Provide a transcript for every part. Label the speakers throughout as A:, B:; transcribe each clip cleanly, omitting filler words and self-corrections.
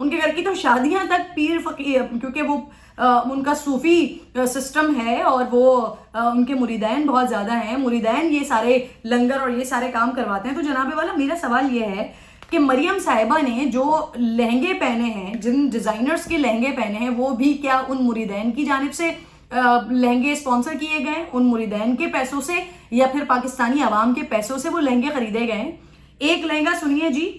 A: ان کے گھر کی تو شادیاں تک پیر فقیر، کیونکہ وہ ان کا صوفی سسٹم ہے اور وہ ان کے مریدین بہت زیادہ ہیں، مریدین یہ سارے لنگر اور یہ سارے کام کرواتے ہیں. تو جناب والا میرا سوال یہ ہے کہ مریم صاحبہ نے جو لہنگے پہنے ہیں، جن ڈیزائنرز کے لہنگے پہنے ہیں، وہ بھی کیا ان مریدین کی جانب سے لہنگے اسپانسر کیے گئے، ان مریدین کے پیسوں سے، یا پھر پاکستانی عوام کے پیسوں سے وہ لہنگے خریدے گئے؟ ایک لہنگا سنیے جی،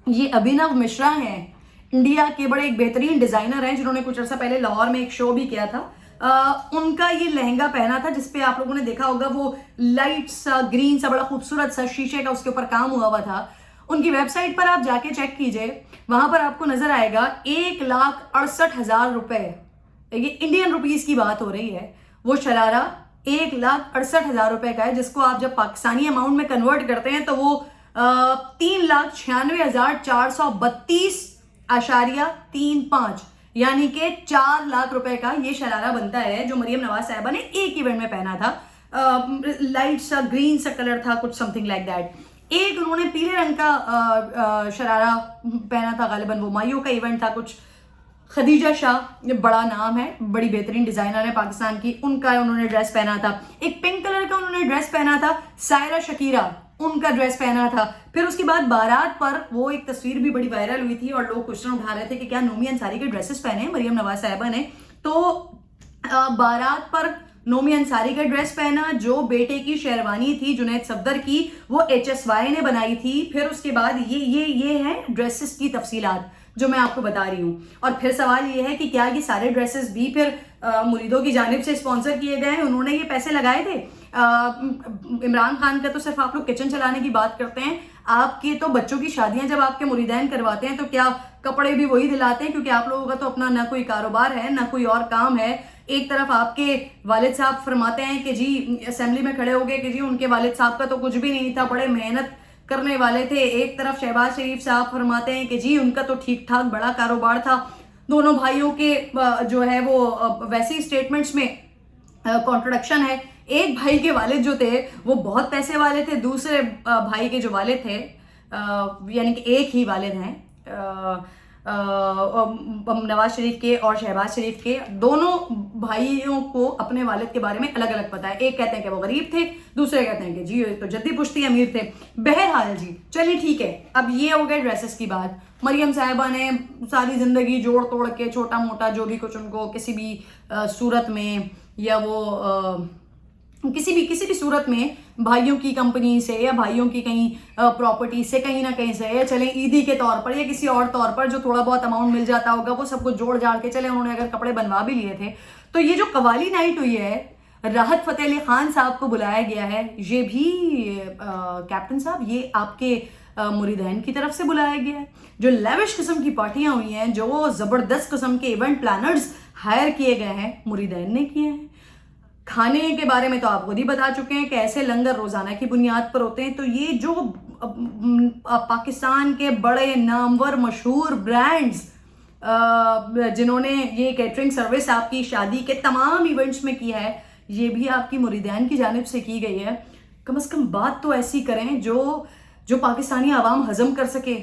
A: یہ ابھینو مشرا ہیں، انڈیا کے بڑے ایک بہترین ڈیزائنر ہیں جنہوں نے کچھ عرصہ پہلے لاہور میں ایک شو بھی کیا تھا. ان کا یہ لہنگا پہنا تھا جس پہ آپ لوگوں نے دیکھا ہوگا وہ لائٹ سا گرین سا بڑا خوبصورت سا شیشے کا اس کے اوپر کام ہوا تھا. ان کی ویب سائٹ پر آپ جا کے چیک کیجئے، وہاں پر آپ کو نظر آئے گا 1,68,000 روپے، یہ انڈین روپیز کی بات ہو رہی ہے. وہ شرارہ 1,68,000 روپے کا ہے، جس کو آپ جب پاکستانی اماؤنٹ میں کنورٹ کرتے ہیں تو وہ 3,96,432.35 یعنی کہ 4 لاکھ روپے کا یہ شرارہ بنتا ہے، جو مریم نواز صاحبہ نے ایک ایونٹ میں پہنا تھا. لائٹ سا گرین سا کلر تھا، کچھ سم تھنگ لائک دیٹ. ایک انہوں نے پیلے رنگ کا شرارہ پہنا تھا، غالباً وہ مائیو کا ایونٹ تھا. کچھ خدیجہ شاہ، یہ بڑا نام ہے، بڑی بہترین ڈیزائنر ہے پاکستان کی، ان کا انہوں نے ڈریس پہنا تھا. ایک پنک کلر کا انہوں نے ڈریس پہنا تھا، سائرہ شکیرہ ان کا ڈریس پہنا تھا. پھر اس کے بعد بارات پر وہ ایک تصویر بھی بڑی وائرل ہوئی تھی اور لوگ کوشچن اٹھا رہے تھے کہ کیا نومی انصاری کے ڈریسز پہنے ہیں مریم نواز صاحبہ نے. تو بارات پر نومی انصاری کا ڈریس پہنا، جو بیٹے کی شیروانی تھی جنید صفدر کی، وہ HSY نے بنائی تھی. پھر اس کے بعد یہ ہیں ڈریسز کی تفصیلات جو میں آپ کو بتا رہی ہوں. اور پھر سوال یہ ہے کہ کیا یہ سارے ڈریسز بھی پھر مریدوں کی جانب سے اسپانسر کیے گئے ہیں؟ انہوں نے یہ پیسے لگائے تھے؟ عمران خان کا تو صرف آپ لوگ کچن چلانے کی بات کرتے ہیں، آپ کے تو بچوں کی شادیاں جب آپ کے مریدین کرواتے ہیں تو کیا کپڑے بھی وہی دلاتے ہیں؟ کیونکہ آپ لوگوں کا تو اپنا نہ کوئی کاروبار ہے نہ کوئی اور کام ہے. ایک طرف آپ کے والد صاحب فرماتے ہیں کہ جی اسمبلی میں کھڑے ہو گئے کہ جی ان کے والد صاحب کا تو کچھ بھی نہیں تھا، بڑے محنت کرنے والے تھے. ایک طرف شہباز شریف صاحب فرماتے ہیں کہ جی ان کا تو ٹھیک ٹھاک بڑا کاروبار تھا. دونوں بھائیوں کے جو ہے وہ ویسی اسٹیٹمنٹس میں کانٹرڈکشن ہے. ایک بھائی کے والد جو تھے وہ بہت پیسے والے تھے، دوسرے بھائی کے جو والد تھے یعنی کہ ایک ہی والد ہیں نواز شریف کے اور شہباز شریف کے، دونوں بھائیوں کو اپنے والد کے بارے میں الگ الگ پتا ہے. ایک کہتے ہیں کہ وہ غریب تھے، دوسرے کہتے ہیں کہ جی تو جدی پشتی امیر تھے. بہرحال جی چلیے ٹھیک ہے، اب یہ ہو گئے ڈریسز کی بات. مریم صاحبہ نے ساری زندگی جوڑ توڑ کے چھوٹا موٹا جو بھی کچھ ان کو کسی بھی صورت میں یا وہ کسی بھی صورت میں بھائیوں کی کمپنی سے یا بھائیوں کی کہیں پراپرٹی سے کہیں نہ کہیں سے، یا چلیں عیدی کے طور پر یا کسی اور طور پر جو تھوڑا بہت اماؤنٹ مل جاتا ہوگا وہ سب کو جوڑ جاڑ کے چلے انہوں نے اگر کپڑے بنوا بھی لیے تھے. تو یہ جو قوالی نائٹ ہوئی ہے، راحت فتح علی خان صاحب کو بلایا گیا ہے، یہ بھی کیپٹن صاحب یہ آپ کے مریدین کی طرف سے بلایا گیا ہے. جو لیوش قسم کی پارٹیاں ہوئی ہیں، جو زبردست قسم کے ایونٹ پلانرز ہائر کیے گئے ہیں، مریدین نے کیے ہیں. کھانے کے بارے میں تو آپ خود ہی بتا چکے ہیں کہ ایسے لنگر روزانہ کی بنیاد پر ہوتے ہیں. تو یہ جو پاکستان کے بڑے نامور مشہور برانڈز جنہوں نے یہ کیٹرنگ سروس آپ کی شادی کے تمام ایونٹس میں کی ہے، یہ بھی آپ کی مریدین کی جانب سے کی گئی ہے. کم از کم بات تو ایسی کریں جو پاکستانی عوام ہضم کر سکے،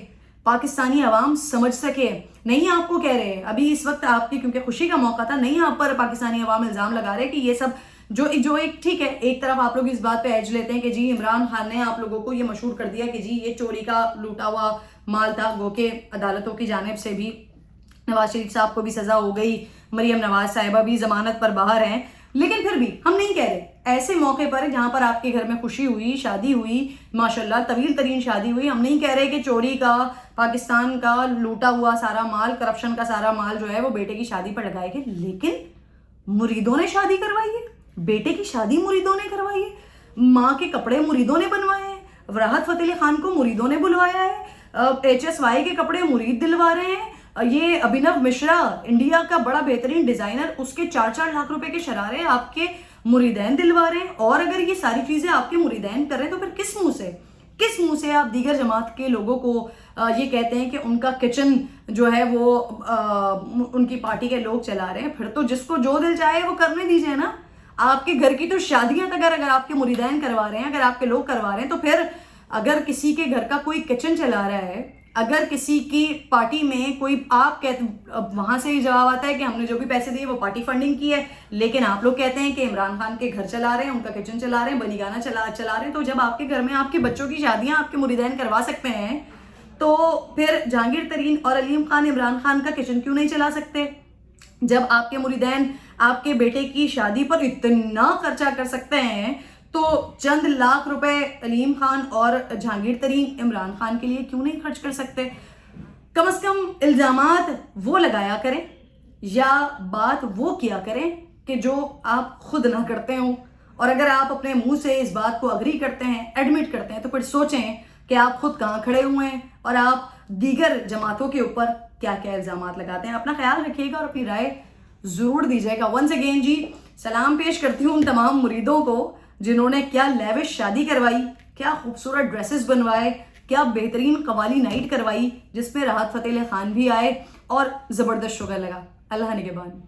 A: پاکستانی عوام سمجھ سکے. نہیں آپ کو کہہ رہے ابھی اس وقت آپ کی کیونکہ خوشی کا موقع تھا، نہیں آپ پر پاکستانی عوام الزام لگا رہے کہ یہ سب جو ایک ٹھیک ہے، ایک طرف آپ لوگ اس بات پہ ایج لیتے ہیں کہ جی عمران خان نے آپ لوگوں کو یہ مشہور کر دیا کہ جی یہ چوری کا لوٹا ہوا مال تھا، گو کہ عدالتوں کی جانب سے بھی نواز شریف صاحب کو بھی سزا ہو گئی، مریم نواز صاحبہ بھی ضمانت پر باہر ہیں. لیکن پھر بھی ہم نہیں کہہ رہے ایسے موقع پر جہاں پر آپ کے گھر میں خوشی ہوئی، شادی ہوئی، ماشاءاللہ طویل ترین شادی ہوئی، ہم نہیں کہہ رہے کہ چوری کا، پاکستان کا لوٹا ہوا سارا مال، کرپشن کا سارا مال جو ہے وہ بیٹے کی شادی پر لگائے گئے. لیکن مریدوں نے شادی کروائی ہے، بیٹے کی شادی مریدوں نے کروائی ہے، ماں کے کپڑے مریدوں نے بنوائے ہیں، راحت فتح علی خان کو مریدوں نے بلوایا ہے، HSY کے کپڑے مرید دلوا رہے ہیں. یہ ابھینو مشرا انڈیا کا بڑا بہترین ڈیزائنر، اس کے 4 لاکھ روپے کے شرارے آپ کے مریدین دلوا رہے ہیں. اور اگر یہ ساری چیزیں آپ کے مریدین کر رہے ہیں تو پھر کس منہ سے آپ دیگر جماعت کے لوگوں کو یہ کہتے ہیں کہ ان کا کچن جو ہے وہ ان کی پارٹی کے لوگ چلا رہے ہیں؟ پھر تو جس کو جو دل چاہے وہ کرنے دیجئے نا. آپ کے گھر کی تو شادیاں تک اگر آپ کے مریدین کروا رہے ہیں، اگر آپ کے لوگ کروا رہے ہیں، تو پھر اگر کسی کے گھر کا کوئی کچن چلا رہا ہے، اگر کسی کی پارٹی میں کوئی آپ کہتے، وہاں سے جواب آتا ہے کہ ہم نے جو بھی پیسے دیے وہ پارٹی فنڈنگ کی ہے، لیکن آپ لوگ کہتے ہیں کہ عمران خان کے گھر چلا رہے ہیں، ان کا کچن چلا رہے ہیں، بنی گانا چلا رہے ہیں، تو جب آپ کے گھر میں آپ کے بچوں کی شادیاں آپ کے مریدین کروا سکتے ہیں تو پھر جہانگیر ترین اور علیم خان عمران خان کا کچن کیوں نہیں چلا سکتے؟ جب آپ کے مریدین آپ کے بیٹے کی شادی پر اتنا خرچہ کر سکتے ہیں تو چند لاکھ روپے علیم خان اور جہانگیر ترین عمران خان کے لیے کیوں نہیں خرچ کر سکتے؟ کم از کم الزامات وہ لگایا کریں یا بات وہ کیا کریں کہ جو آپ خود نہ کرتے ہوں، اور اگر آپ اپنے منہ سے اس بات کو اگری کرتے ہیں، ایڈمٹ کرتے ہیں، تو پھر سوچیں کہ آپ خود کہاں کھڑے ہوئے ہیں اور آپ دیگر جماعتوں کے اوپر کیا کیا الزامات لگاتے ہیں۔ اپنا خیال رکھیے گا اور اپنی رائے ضرور دیجیے گا۔ ونس اگین جی سلام پیش کرتی ہوں ان تمام مریدوں کو جنہوں نے کیا لیوش شادی کروائی، کیا خوبصورت ڈریسز بنوائے، کیا بہترین قوالی نائٹ کروائی جس میں راحت فتح علی خان بھی آئے اور زبردست شوگر لگا۔ اللہ نگہبان۔